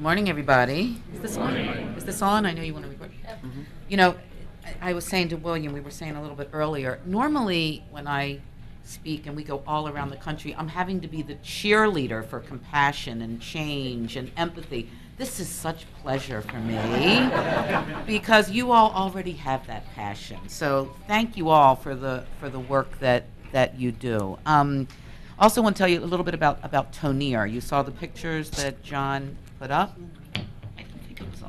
Good morning, everybody. Is this on? Is this on? I know you want to record. Mm-hmm. You know, I was saying to William, we were saying a little bit earlier, normally when I speak and we go all around the country, I'm having to be the cheerleader for compassion and change and empathy. This is such pleasure for me because you all already have that passion. So thank you all for the work that you do. Also want to tell you a little bit about Tonier. You saw the pictures that John put up. I don't think it was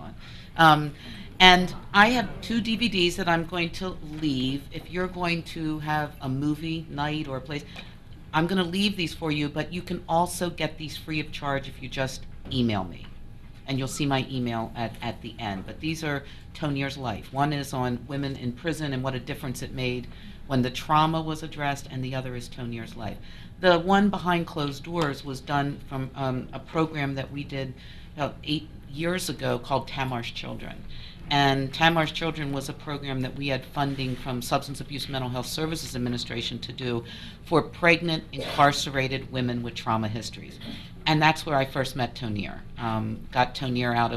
on. And I have 2 DVDs that I'm going to leave. If you're going to have a movie night or a place, I'm going to leave these for you, but you can also get these free of charge if you just email me. And you'll see my email at the end. But these are Tonier's life. One is on women in prison and what a difference it made when the trauma was addressed, and the other is Tonier's life. The one behind closed doors was done from a program that we did about 8 years ago called Tamar's Children. And Tamar's Children was a program that we had funding from Substance Abuse Mental Health Services Administration to do for pregnant, incarcerated women with trauma histories. And that's where I first met Tonier. Got Tonier out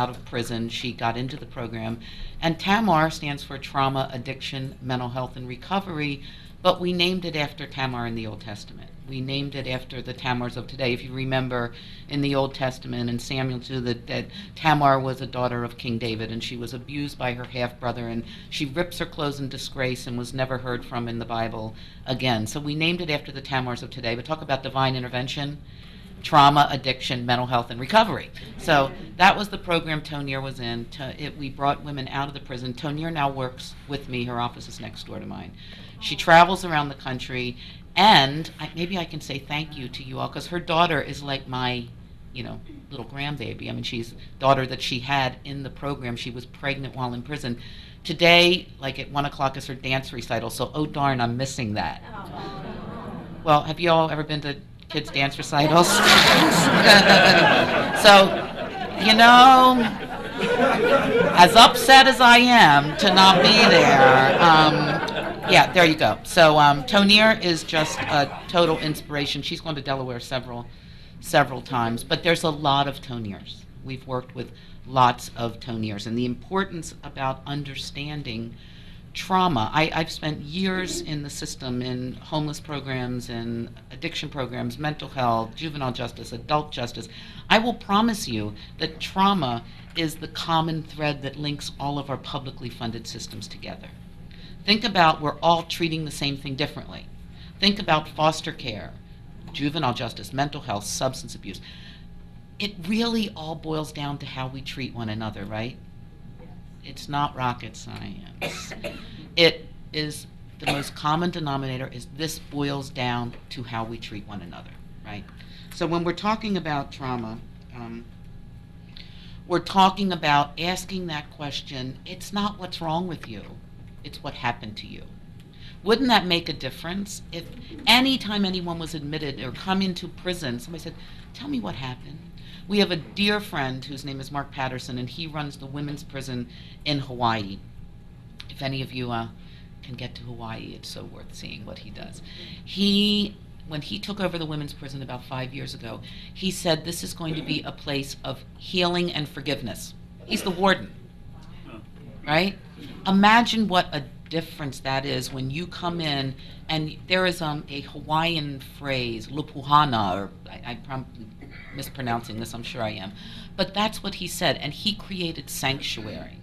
of prison. She got into the program. And Tamar stands for Trauma, Addiction, Mental Health, and Recovery, but we named it after Tamar in the Old Testament. We named it after the Tamars of today. If you remember in the Old Testament, and Samuel too, that Tamar was a daughter of King David, and she was abused by her half-brother, and she rips her clothes in disgrace and was never heard from in the Bible again. So we named it after the Tamars of today. But talk about divine intervention, trauma, addiction, mental health, and recovery. So that was the program Tonier was in. We brought women out of the prison. Tonier now works with me. Her office is next door to mine. She travels around the country, and maybe I can say thank you to you all, because her daughter is like my, little grandbaby. I mean, she's daughter that she had in the program. She was pregnant while in prison. Today, like at 1 o'clock, is her dance recital, so oh darn, I'm missing that. Well, have you all ever been to kids' dance recitals? So, as upset as I am to not be there, yeah, there you go. So Tonier is just a total inspiration. She's gone to Delaware several times, but there's a lot of Toniers. We've worked with lots of Toniers, and the importance about understanding trauma. I've spent years in the system, in homeless programs, in addiction programs, mental health, juvenile justice, adult justice. I will promise you that trauma is the common thread that links all of our publicly funded systems together. Think about, we're all treating the same thing differently. Think about foster care, juvenile justice, mental health, substance abuse. It really all boils down to how we treat one another, right? It's not rocket science. It is the most common denominator is this boils down to how we treat one another, right? So when we're talking about trauma, we're talking about asking that question, it's not what's wrong with you, it's what happened to you. Wouldn't that make a difference if any time anyone was admitted or come into prison, somebody said, tell me what happened? We have a dear friend whose name is Mark Patterson, and he runs the women's prison in Hawaii. If any of you can get to Hawaii, it's so worth seeing what he does. When he took over the women's prison about 5 years ago, he said this is going to be a place of healing and forgiveness. He's the warden, right? Imagine what a difference that is when you come in, and there is a Hawaiian phrase, lupuhana, or I'm probably mispronouncing this, I'm sure I am, but that's what he said, and he created sanctuary.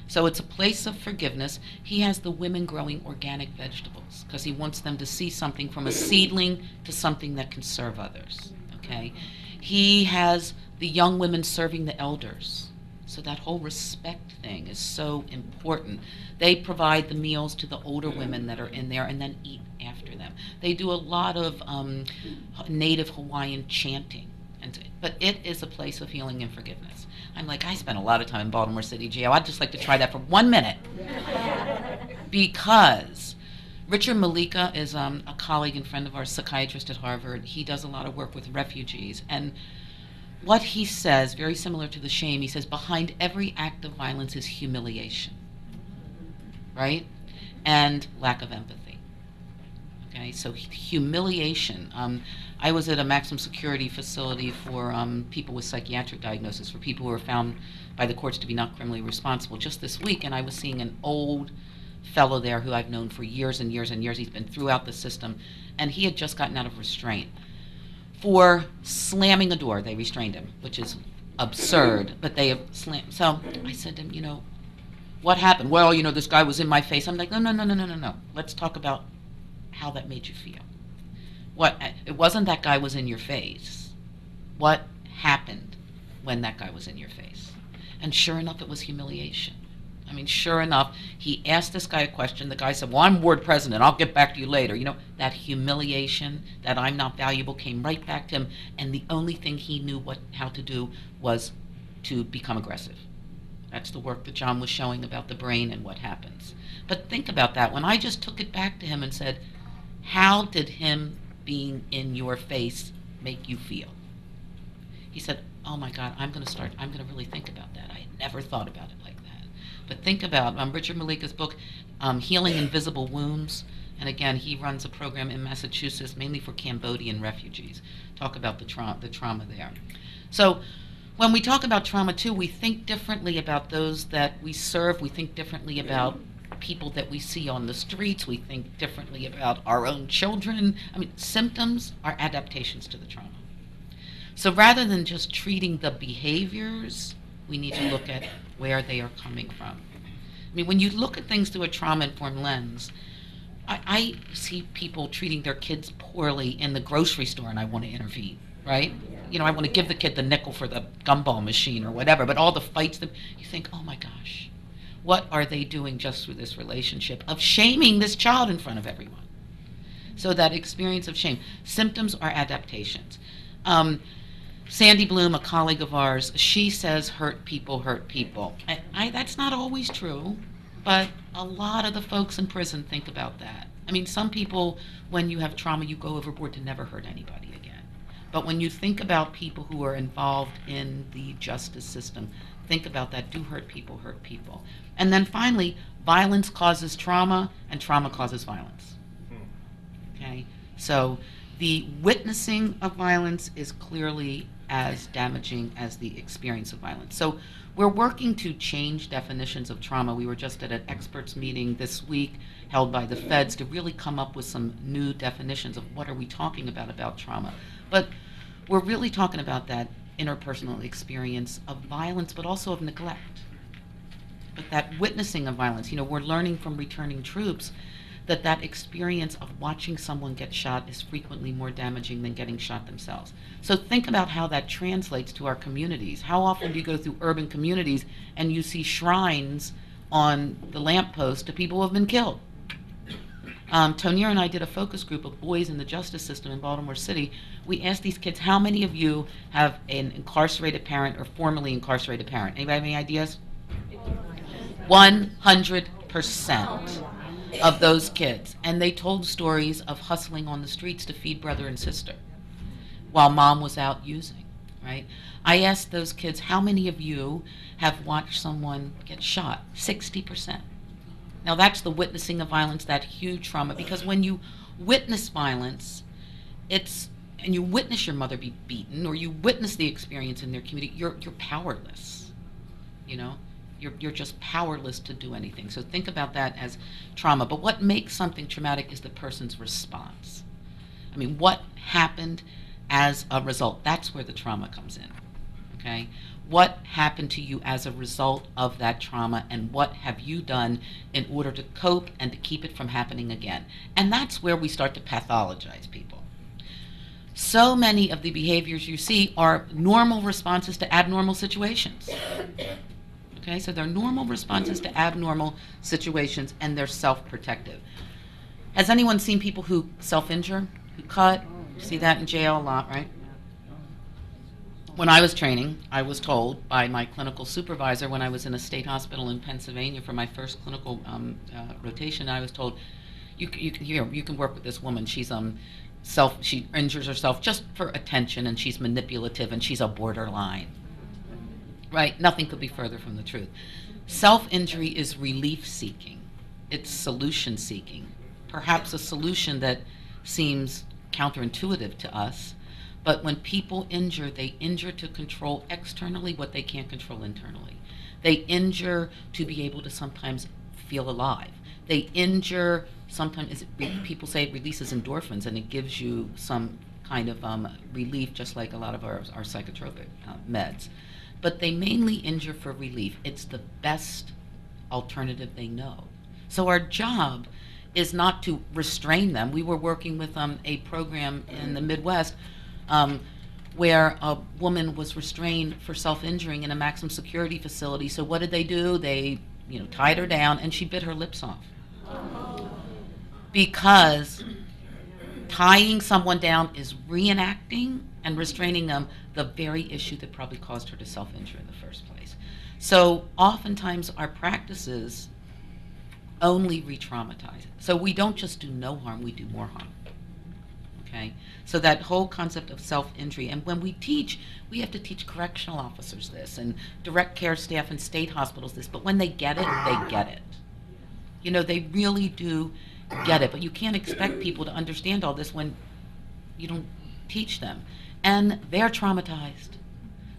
So it's a place of forgiveness. He has the women growing organic vegetables because he wants them to see something from a seedling to something that can serve others, okay? He has the young women serving the elders. So that whole respect thing is so important. They provide the meals to the older women that are in there and then eat after them. They do a lot of native Hawaiian chanting. But it is a place of healing and forgiveness. I'm like, I spent a lot of time in Baltimore City Jail. I'd just like to try that for 1 minute. Because Richard Malika is a colleague and friend of ours, psychiatrist at Harvard. He does a lot of work with refugees. And what he says, very similar to the shame, he says, behind every act of violence is humiliation, right? And lack of empathy, okay? Okay, so humiliation. I was at a maximum security facility for people with psychiatric diagnosis, for people who were found by the courts to be not criminally responsible just this week, and I was seeing an old fellow there who I've known for years and years and years. He's been throughout the system, and he had just gotten out of restraint. For slamming a door, they restrained him, which is absurd, but they slammed. So I said to him, what happened? Well, this guy was in my face. I'm like, no. Let's talk about how that made you feel. It wasn't that guy was in your face. What happened when that guy was in your face? And sure enough, it was humiliation. I mean, sure enough, he asked this guy a question. The guy said, well, I'm board president. I'll get back to you later. That humiliation, that I'm not valuable, came right back to him. And the only thing he knew how to do was to become aggressive. That's the work that John was showing about the brain and what happens. But think about that. When I just took it back to him and said, how did him being in your face make you feel? He said, oh my God, I'm going to really think about that. I had never thought about it like that. But think about Richard Malika's book, Healing Invisible Wounds. And again, he runs a program in Massachusetts, mainly for Cambodian refugees. Talk about the trauma there. So when we talk about trauma too, we think differently about those that we serve. We think differently about people that we see on the streets. We think differently about our own children. I mean, symptoms are adaptations to the trauma. So rather than just treating the behaviors, we need to look at where they are coming from. I mean, when you look at things through a trauma-informed lens, I see people treating their kids poorly in the grocery store, and I want to intervene, right? I want to give the kid the nickel for the gumball machine or whatever, but all the fights that you think, oh my gosh, what are they doing just through this relationship of shaming this child in front of everyone? So that experience of shame. Symptoms are adaptations. Sandy Bloom, a colleague of ours, she says hurt people hurt people. That's not always true, but a lot of the folks in prison think about that. I mean, some people, when you have trauma, you go overboard to never hurt anybody again. But when you think about people who are involved in the justice system, think about that. Do hurt people hurt people? And then finally, violence causes trauma, and trauma causes violence. Okay? So the witnessing of violence is clearly as damaging as the experience of violence. So we're working to change definitions of trauma. We were just at an experts meeting this week held by the feds to really come up with some new definitions of what are we talking about trauma. But we're really talking about that interpersonal experience of violence, but also of neglect. But that witnessing of violence, we're learning from returning troops that experience of watching someone get shot is frequently more damaging than getting shot themselves. So think about how that translates to our communities. How often do you go through urban communities and you see shrines on the lamppost to people who have been killed? Tonier and I did a focus group of boys in the justice system in Baltimore City. We asked these kids, how many of you have an incarcerated parent or formerly incarcerated parent? Anybody have any ideas? 100% of those kids. And they told stories of hustling on the streets to feed brother and sister while mom was out using, right? I asked those kids, how many of you have watched someone get shot? 60%. Now that's the witnessing of violence, that huge trauma, because when you witness violence, and you witness your mother be beaten, or you witness the experience in their community, you're powerless, You're just powerless to do anything. So think about that as trauma. But what makes something traumatic is the person's response. I mean, what happened as a result? That's where the trauma comes in, okay? What happened to you as a result of that trauma, and what have you done in order to cope and to keep it from happening again? And that's where we start to pathologize people. So many of the behaviors you see are normal responses to abnormal situations. Okay, so they're normal responses to abnormal situations, and they're self-protective. Has anyone seen people who self-injure, who cut? You see that in jail a lot, right? When I was training, I was told by my clinical supervisor when I was in a state hospital in Pennsylvania for my first clinical rotation, I was told, you can work with this woman. She injures herself just for attention, and she's manipulative, and she's a borderline. Right? Nothing could be further from the truth. Self-injury is relief-seeking. It's solution-seeking. Perhaps a solution that seems counterintuitive to us. But when people injure, they injure to control externally what they can't control internally. They injure to be able to sometimes feel alive. They injure, sometimes people say it releases endorphins and it gives you some kind of relief, just like a lot of our psychotropic meds. But they mainly injure for relief. It's the best alternative they know. So our job is not to restrain them. We were working with a program in the Midwest where a woman was restrained for self-injuring in a maximum security facility. So what did they do? They, tied her down and she bit her lips off. Because tying someone down is reenacting and restraining them the very issue that probably caused her to self-injure in the first place. So oftentimes our practices only re-traumatize. So we don't just do no harm, we do more harm. Okay? So that whole concept of self-injury, and when we teach, we have to teach correctional officers this, and direct care staff in state hospitals this, but when they get it, they get it. They really do get it, but you can't expect people to understand all this when you don't teach them. And they're traumatized.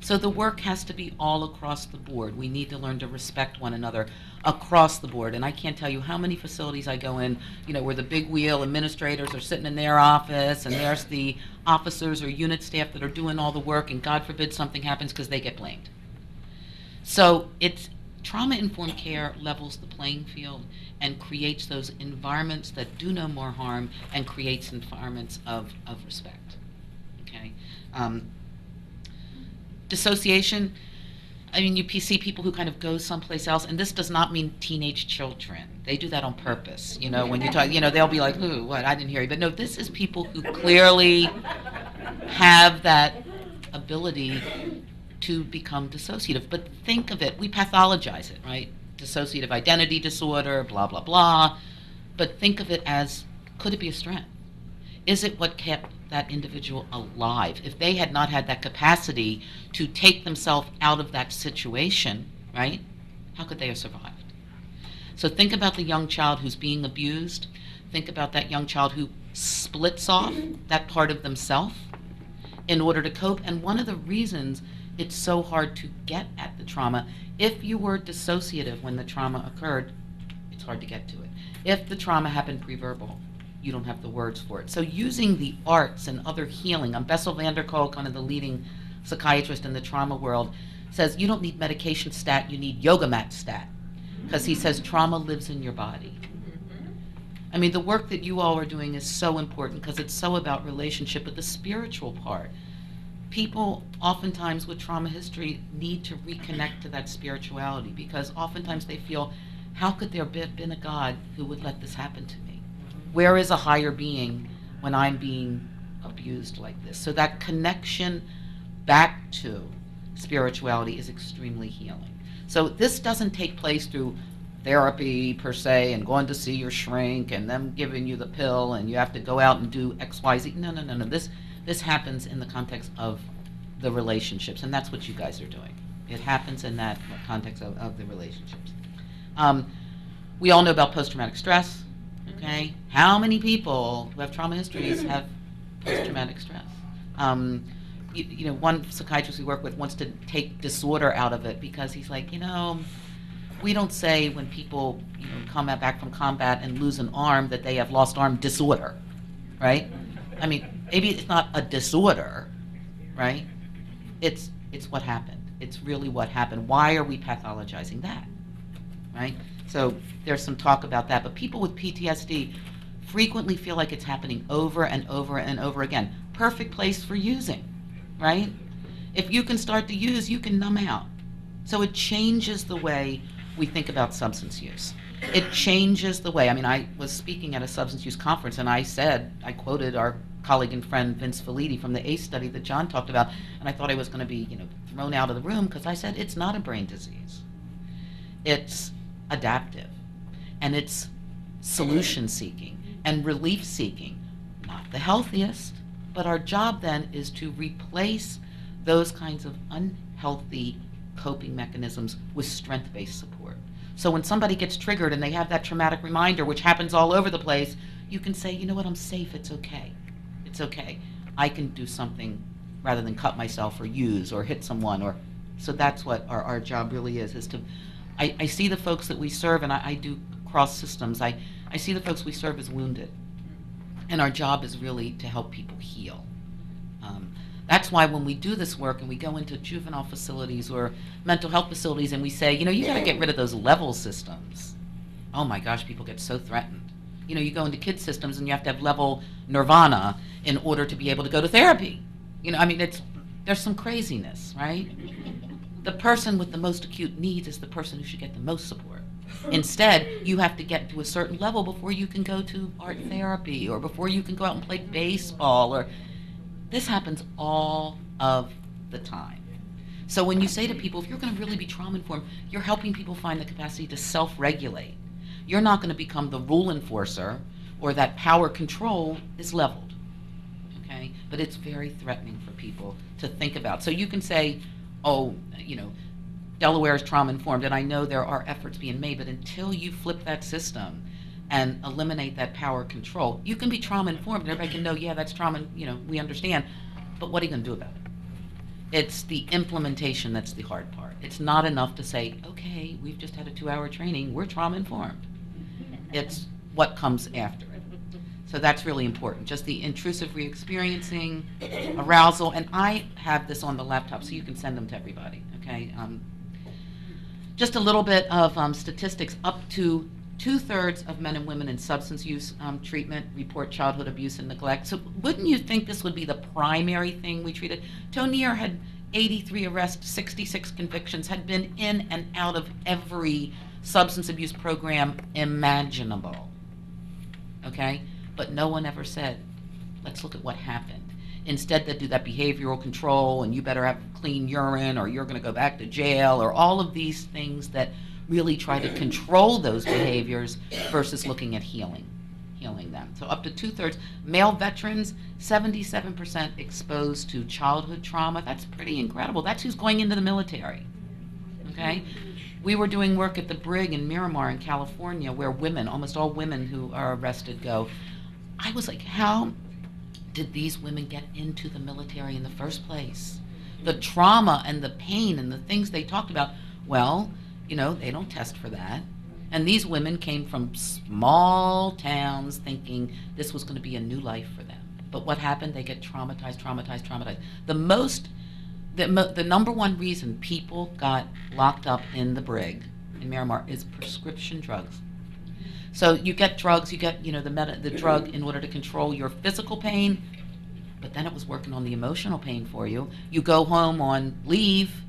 So the work has to be all across the board. We need to learn to respect one another across the board. And I can't tell you how many facilities I go in, where the big wheel administrators are sitting in their office and there's the officers or unit staff that are doing all the work, and God forbid something happens because they get blamed. So it's trauma-informed care levels the playing field and creates those environments that do no more harm and creates environments of respect. Okay? Dissociation, you see people who kind of go someplace else, and this does not mean teenage children. They do that on purpose. When you talk, they'll be like, ooh, what, I didn't hear you. But no, this is people who clearly have that ability to become dissociative. But think of it, we pathologize it, right? Dissociative identity disorder, blah, blah, blah. But think of it as, could it be a strength? Is it what kept that individual alive? If they had not had that capacity to take themselves out of that situation, right, how could they have survived? So think about the young child who's being abused. Think about that young child who splits off that part of themselves in order to cope. And one of the reasons it's so hard to get at the trauma, if you were dissociative when the trauma occurred, it's hard to get to it. If the trauma happened pre-verbal, you don't have the words for it. So using the arts and other healing, Bessel van der Kolk, kind of the leading psychiatrist in the trauma world, says you don't need medication stat, you need yoga mat stat. Because he says trauma lives in your body. The work that you all are doing is so important because it's so about relationship, but the spiritual part. People oftentimes with trauma history need to reconnect to that spirituality because oftentimes they feel, how could there have been a God who would let this happen to me? Where is a higher being when I'm being abused like this? So that connection back to spirituality is extremely healing. So this doesn't take place through therapy per se and going to see your shrink and them giving you the pill and you have to go out and do X, Y, Z. No. This happens in the context of the relationships, and that's what you guys are doing. It happens in that context of the relationships. We all know about post-traumatic stress. Okay, how many people who have trauma histories have post-traumatic stress? One psychiatrist we work with wants to take disorder out of it because he's like, we don't say when people come back from combat and lose an arm that they have lost arm disorder, right? Maybe it's not a disorder, right? It's what happened. It's really what happened. Why are we pathologizing that, right? So there's some talk about that. But people with PTSD frequently feel like it's happening over and over and over again. Perfect place for using, right? If you can start to use, you can numb out. So it changes the way we think about substance use. It changes the way. I was speaking at a substance use conference, and I quoted our colleague and friend Vince Felitti from the ACE study that John talked about, and I thought I was going to be thrown out of the room because I said it's not a brain disease. It's adaptive, and it's solution seeking and relief seeking. Not the healthiest, but our job then is to replace those kinds of unhealthy coping mechanisms with strength-based support. So when somebody gets triggered and they have that traumatic reminder, which happens all over the place, you can say, you know what, I'm safe, it's okay. It's okay. I can do something rather than cut myself or use or hit someone. So that's what our job really is to, I see the folks that we serve, and I do cross systems. I see the folks we serve as wounded. And our job is really to help people heal. That's why when we do this work and we go into juvenile facilities or mental health facilities and we say, you got to get rid of those level systems. Oh my gosh, people get so threatened. You go into kids systems and you have to have level nirvana in order to be able to go to therapy. There's some craziness, right? The person with the most acute needs is the person who should get the most support. Instead, you have to get to a certain level before you can go to art therapy or before you can go out and play baseball. This happens all of the time. So when you say to people, if you're going to really be trauma-informed, you're helping people find the capacity to self-regulate. You're not going to become the rule enforcer, or that power control is leveled. Okay? But it's very threatening for people to think about. So you can say, Delaware is trauma-informed, and I know there are efforts being made, but until you flip that system and eliminate that power control, you can be trauma-informed, and everybody can know, yeah, that's trauma, we understand, but what are you going to do about it? It's the implementation that's the hard part. It's not enough to say, okay, we've just had a 2-hour training, we're trauma-informed. It's what comes after it. So that's really important. Just the intrusive re-experiencing, arousal, and I have this on the laptop so you can send them to everybody, okay? Just a little bit of statistics. Up to 2/3 of men and women in substance use treatment report childhood abuse and neglect. So wouldn't you think this would be the primary thing we treated? Tonier had 83 arrests, 66 convictions, had been in and out of every substance abuse program imaginable, okay? But no one ever said, let's look at what happened. Instead, they do that behavioral control, and you better have clean urine, or you're going to go back to jail, or all of these things that really try to control those behaviors versus looking at healing them. So up to 2/3. Male veterans, 77% exposed to childhood trauma. That's pretty incredible. That's who's going into the military, okay? We were doing work at the Brig in Miramar in California, where women, almost all women who are arrested go. I was like, how did these women get into the military in the first place? The trauma and the pain and the things they talked about, well, they don't test for that. And these women came from small towns thinking this was going to be a new life for them. But what happened? They get traumatized. The number one reason people got locked up in the Brig in Miramar is prescription drugs. So you get drugs, you get the drug in order to control your physical pain, but then it was working on the emotional pain for you. You go home on leave,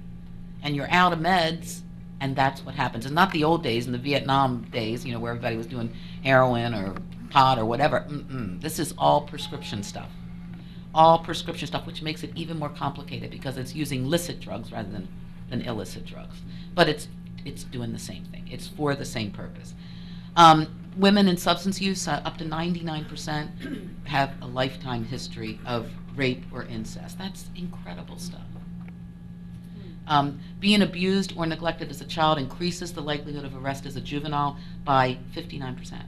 and you're out of meds, and that's what happens. And not the old days, in the Vietnam days, where everybody was doing heroin or pot or whatever. This is all prescription stuff. All prescription stuff, which makes it even more complicated because it's using licit drugs rather than illicit drugs. But it's doing the same thing. It's for the same purpose. Women in substance use, up to 99% have a lifetime history of rape or incest. That's incredible stuff. Being abused or neglected as a child increases the likelihood of arrest as a juvenile by 59%.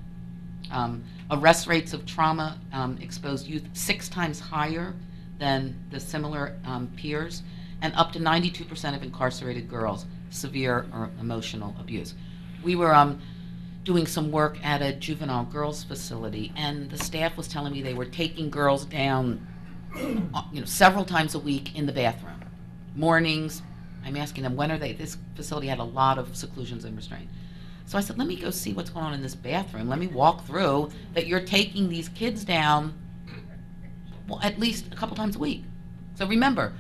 Arrest rates of trauma exposed youth 6 times higher than the similar peers, and up to 92% of incarcerated girls, severe or emotional abuse. We were doing some work at a juvenile girls facility, and the staff was telling me they were taking girls down several times a week in the bathroom. Mornings, I'm asking them, when are they? This facility had a lot of seclusions and restraint. So I said, let me go see what's going on in this bathroom. Let me walk through that you're taking these kids down, well, at least a couple times a week. So remember,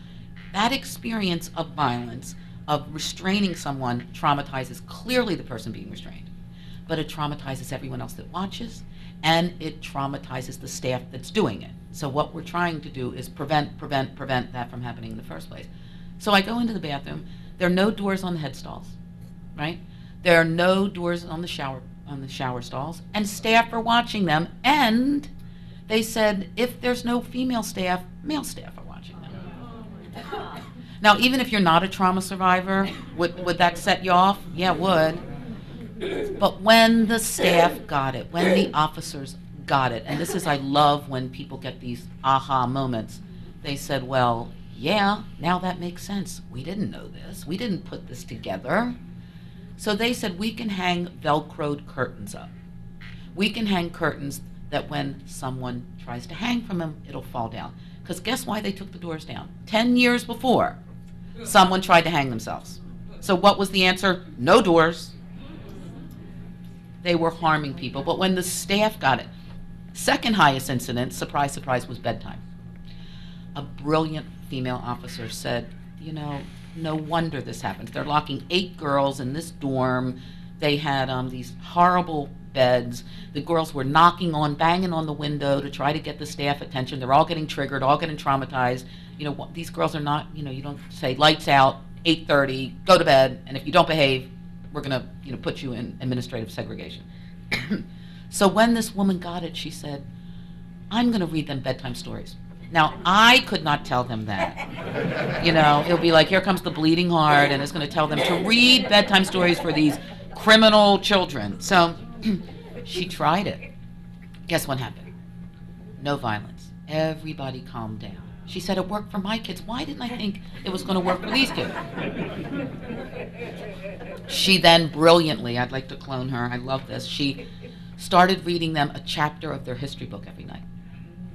that experience of violence, of restraining someone, traumatizes clearly the person being restrained. But it traumatizes everyone else that watches, and it traumatizes the staff that's doing it. So what we're trying to do is prevent that from happening in the first place. So I go into the bathroom. There are no doors on the head stalls, right? There are no doors on the shower stalls, and staff are watching them. And they said if there's no female staff, male staff are watching them. Now, even if you're not a trauma survivor, would that set you off? Yeah, it would. But when the staff got it, when the officers got it. And this is, I love when people get these aha moments. They said, well, yeah, now that makes sense. We didn't know this. We didn't put this together. So they said, we can hang Velcroed curtains up. We can hang curtains that when someone tries to hang from them, it'll fall down. Because guess why they took the doors down? 10 years before, someone tried to hang themselves. So what was the answer? No doors. They were harming people. But when the staff got it, second highest incident, surprise, surprise, was bedtime. A brilliant female officer said, no wonder this happens. They're locking 8 girls in this dorm. They had these horrible beds. The girls were banging on the window to try to get the staff attention. They're all getting triggered, all getting traumatized. These girls are not, you don't say lights out, 8:30, go to bed, and if you don't behave, we're going to, put you in administrative segregation. So when this woman got it, she said, I'm going to read them bedtime stories. Now, I could not tell them that. It'll be like, here comes the bleeding heart, and it's going to tell them to read bedtime stories for these criminal children. So she tried it. Guess what happened? No violence. Everybody calmed down. She said, it worked for my kids. Why didn't I think it was going to work for these kids? She then brilliantly, I'd like to clone her, I love this, she started reading them a chapter of their history book every night.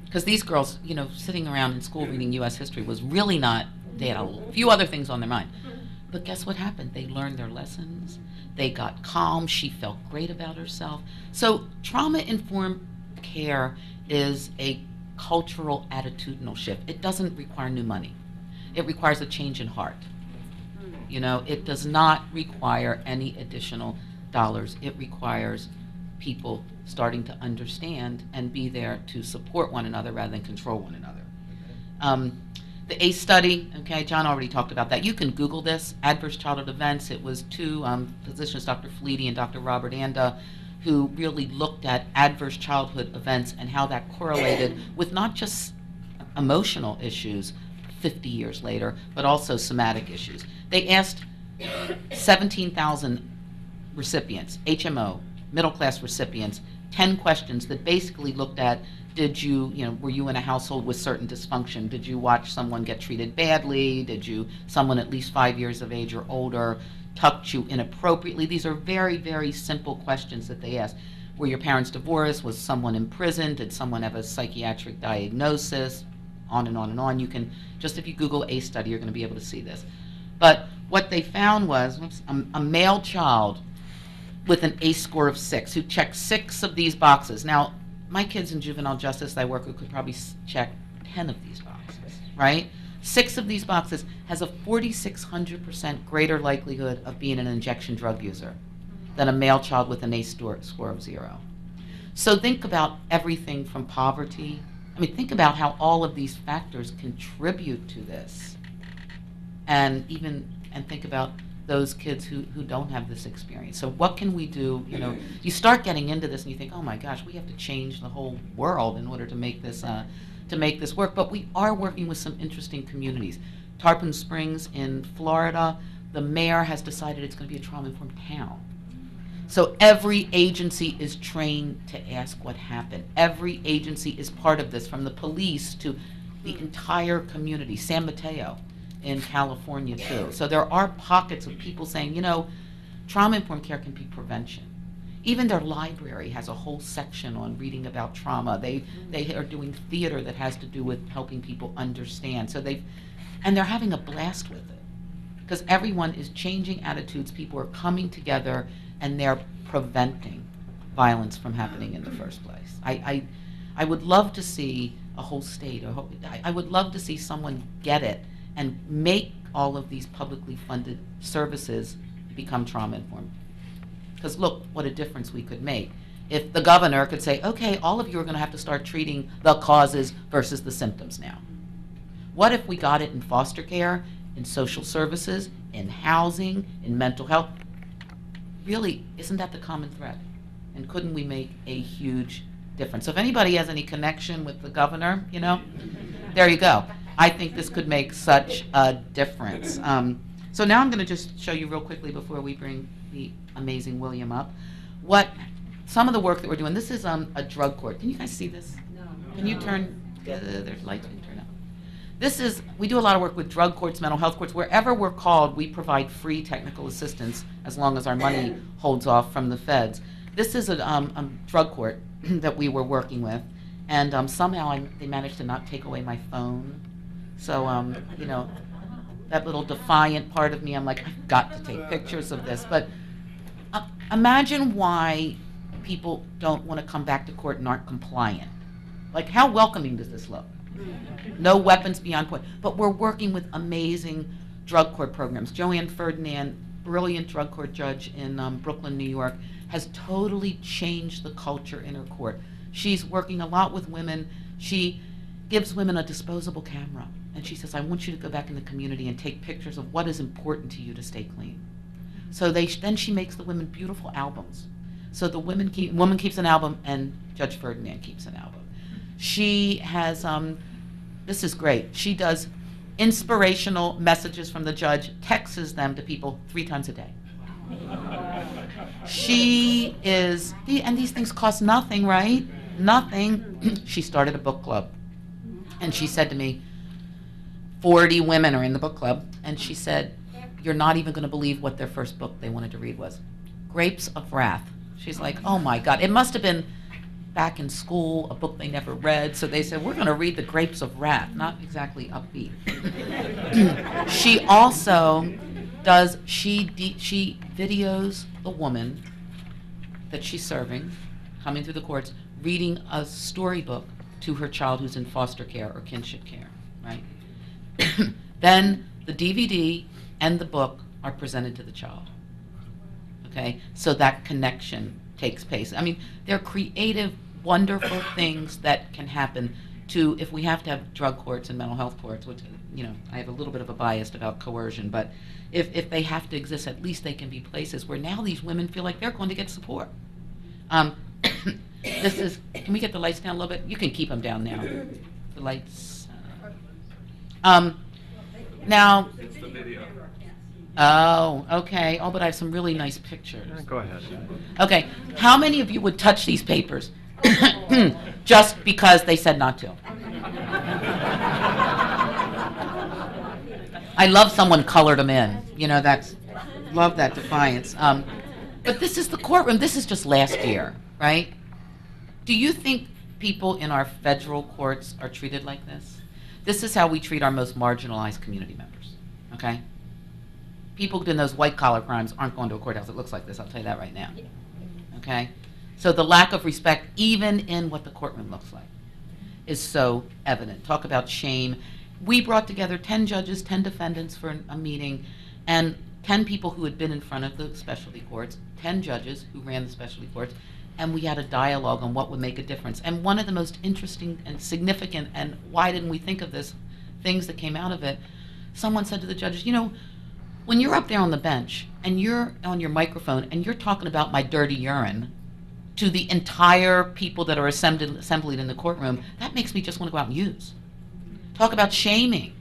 Because these girls, sitting around in school reading U.S. history was really not, they had a few other things on their mind. But guess what happened? They learned their lessons. They got calm. She felt great about herself. So trauma-informed care is a cultural attitudinal shift. It doesn't require new money. It requires a change in heart. It does not require any additional dollars. It requires people starting to understand and be there to support one another rather than control one another. The ACE study, okay, John already talked about that. You can Google this, adverse childhood events. It was 2 physicians, Dr. Fleety and Dr. Robert Anda, who really looked at adverse childhood events and how that correlated with not just emotional issues 50 years later, but also somatic issues. They asked 17,000 recipients, HMO, middle-class recipients, 10 questions that basically looked at, were you in a household with certain dysfunction? Did you watch someone get treated badly? Someone at least 5 years of age or older tucked you inappropriately? These are very, very simple questions that they asked. Were your parents divorced? Was someone in prison? Did someone have a psychiatric diagnosis? On and on and on. You can, just if you Google ACE study, you're going to be able to see this. But what they found was a male child with an ACE score of 6 who checked 6 of these boxes. Now, my kids in juvenile justice I work with could probably check 10 of these boxes, right? 6 of these boxes has a 4,600% greater likelihood of being an injection drug user than a male child with an ACE score of 0. So think about everything from poverty. Think about how all of these factors contribute to this. And think about those kids who don't have this experience. So what can we do? You start getting into this and you think, oh my gosh, we have to change the whole world in order to make this work. But we are working with some interesting communities. Tarpon Springs in Florida, the mayor has decided it's going to be a trauma-informed town. So every agency is trained to ask what happened. Every agency is part of this, from the police to the entire community. San Mateo in California too. So there are pockets of people saying, trauma-informed care can be prevention. Even their library has a whole section on reading about trauma. They are doing theater that has to do with helping people understand. And they're having a blast with it because everyone is changing attitudes. People are coming together and they're preventing violence from happening in the first place. I would love to see a whole state, I would love to see someone get it and make all of these publicly funded services become trauma-informed. Because look what a difference we could make. If the governor could say, okay, all of you are going to have to start treating the causes versus the symptoms now. What if we got it in foster care, in social services, in housing, in mental health? Really, isn't that the common thread? And couldn't we make a huge difference? So if anybody has any connection with the governor, there you go. I think this could make such a difference. So now I'm going to just show you real quickly before we bring the amazing William up, what some of the work that we're doing, this is a drug court. Can you guys see this? No. Can you turn, there's lights being turned on. This is, we do a lot of work with drug courts, mental health courts. Wherever we're called, we provide free technical assistance as long as our money holds off from the feds. This is a drug court that we were working with, and somehow they managed to not take away my phone. So, you know, that little defiant part of me, I'm like, I've got to take pictures of this. But imagine why people don't want to come back to court and aren't compliant. Like, how welcoming does this look? No weapons beyond point. But we're working with amazing drug court programs. Joan Ferdinand, brilliant drug court judge in Brooklyn, New York, has totally changed the culture in her court. She's working a lot with women. She gives women a disposable camera. And she says, I want you to go back in the community and take pictures of what is important to you to stay clean. So then she makes the women beautiful albums. So the woman keeps an album and Judge Ferdinand keeps an album. She has, this is great, she does inspirational messages from the judge, texts them to people 3 times a day. She is, and these things cost nothing, right? Nothing. She started a book club. And she said to me, 40 women are in the book club. And she said, you're not even going to believe what their first book they wanted to read was. Grapes of Wrath. She's like, oh my God. It must have been back in school, a book they never read. So they said, we're going to read The Grapes of Wrath. Not exactly upbeat. She also does, she videos the woman that she's serving, coming through the courts, reading a storybook to her child who's in foster care or kinship care, right? Then the DVD and the book are presented to the child, okay? So that connection takes place. I mean, they're creative, wonderful things that can happen to, if we have to have drug courts and mental health courts, which, you know, I have a little bit of a bias about coercion, but if they have to exist, at least they can be places where now these women feel like they're going to get support. This is, can we get the lights down a little bit? You can keep them down now. The lights. Now. It's the video. Oh, okay. Oh, but I have some really nice pictures. Go ahead. Okay. How many of you would touch these papers just because they said not to? I love someone colored them in. You know, love that defiance. But this is the courtroom. This is just last year, right? Do you think people in our federal courts are treated like this? This is how we treat our most marginalized community members, okay? People doing those white-collar crimes aren't going to a courthouse that looks like this, I'll tell you that right now, okay? So the lack of respect, even in what the courtroom looks like, is so evident. Talk about shame. We brought together 10 judges, 10 defendants for a meeting, and 10 people who had been in front of the specialty courts, 10 judges who ran the specialty courts, and we had a dialogue on what would make a difference. And one of the most interesting and significant, and why didn't we think of this, things that came out of it, someone said to the judges, you know, when you're up there on the bench and you're on your microphone and you're talking about my dirty urine to the entire people that are assembled in the courtroom, that makes me just want to go out and use. Talk about shaming.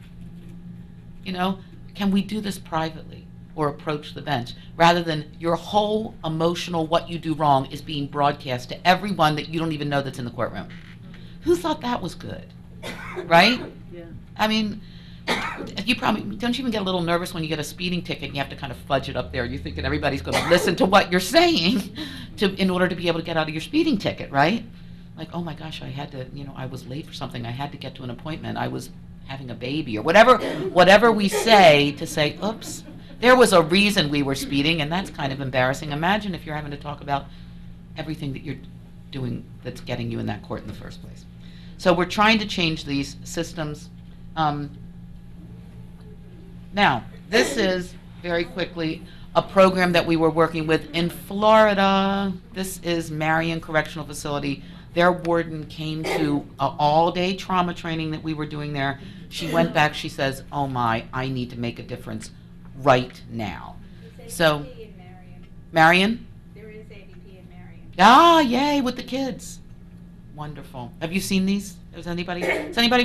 You know, can we do this privately or approach the bench rather than your whole emotional what you do wrong is being broadcast to everyone that you don't even know that's in the courtroom? Who thought that was good, right? Yeah. I mean, you probably, don't you even get a little nervous when you get a speeding ticket and you have to kind of fudge it up there? You're thinking everybody's going to listen to what you're saying in order to be able to get out of your speeding ticket, right? Like, oh my gosh, I had to, you know, I was late for something. I had to get to an appointment. I was having a baby or whatever we say to say, oops, there was a reason we were speeding, and that's kind of embarrassing. Imagine if you're having to talk about everything that you're doing that's getting you in that court in the first place. So we're trying to change these systems. Now, this is, very quickly, a program that we were working with in Florida. This is Marion Correctional Facility. Their warden came to an all-day trauma training that we were doing there. She went back, she says, oh my, I need to make a difference right now. So, in Marion. Marion? There is AVP in Marion. Ah, yay, with the kids. Wonderful. Have you seen these? Is anybody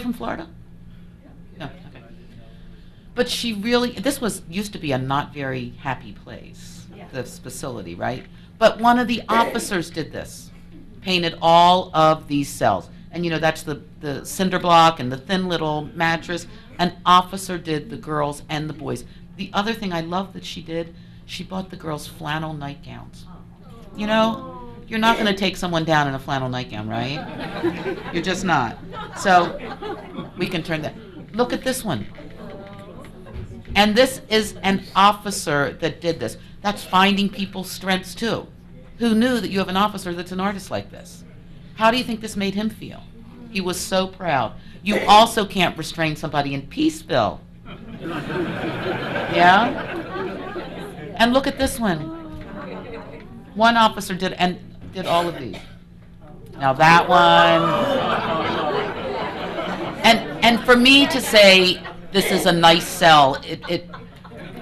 from Florida? No, okay. But she really, this used to be a not very happy place. Yeah. this facility, right? But one of the officers did this, painted all of these cells. And that's the cinder block and the thin little mattress. An officer did the girls and the boys. The other thing I love that she did, she bought the girls flannel nightgowns. You're not going to take someone down in a flannel nightgown, right? You're just not. So we can turn that. Look at this one. And this is an officer that did this. That's finding people's strengths too. Who knew that you have an officer that's an artist like this? How do you think this made him feel? He was so proud. You also can't restrain somebody in Peaceville. Yeah? And look at this one. One officer did all of these. Now that one. And for me to say this is a nice cell, it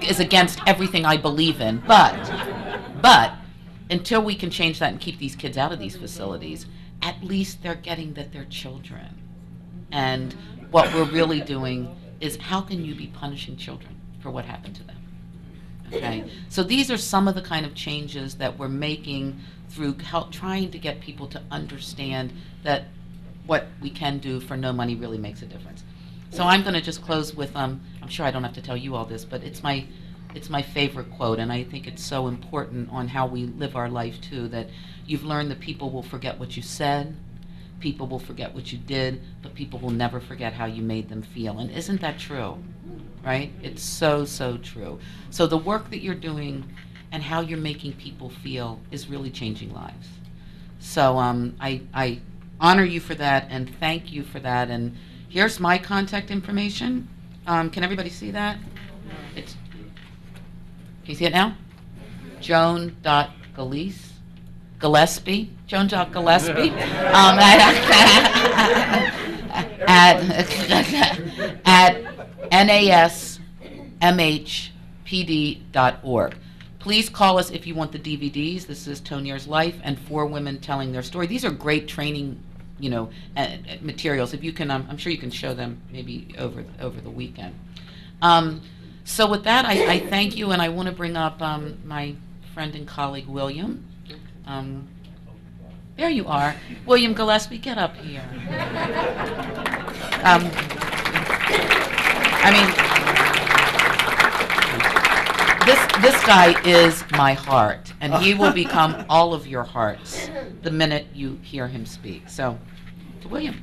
is against everything I believe in. But until we can change that and keep these kids out of these facilities, at least they're getting that they're children. And what we're really doing is, how can you be punishing children for what happened to them? Okay, so these are some of the kind of changes that we're making through trying to get people to understand that what we can do for no money really makes a difference. So I'm going to just close with, I'm sure I don't have to tell you all this, but it's my favorite quote, and I think it's so important on how we live our life too, that you've learned that people will forget what you said, people will forget what you did, but people will never forget how you made them feel. And isn't that true? Right? It's so, so true. So the work that you're doing and how you're making people feel is really changing lives. So I honor you for that and thank you for that. And here's my contact information. Can everybody see that? Can you see it now? Joan.Gilece, Joan.Gilece, at nasmhpd.org. Please call us if you want the DVDs. This is Tonier's Life and 4 Women Telling Their Story. These are great training, materials. If you can, I'm sure you can show them maybe over the weekend. So with that, I thank you, and I want to bring up my friend and colleague, William. There you are. William Gilece, get up here. This guy is my heart, and he will become all of your hearts the minute you hear him speak. So, to William.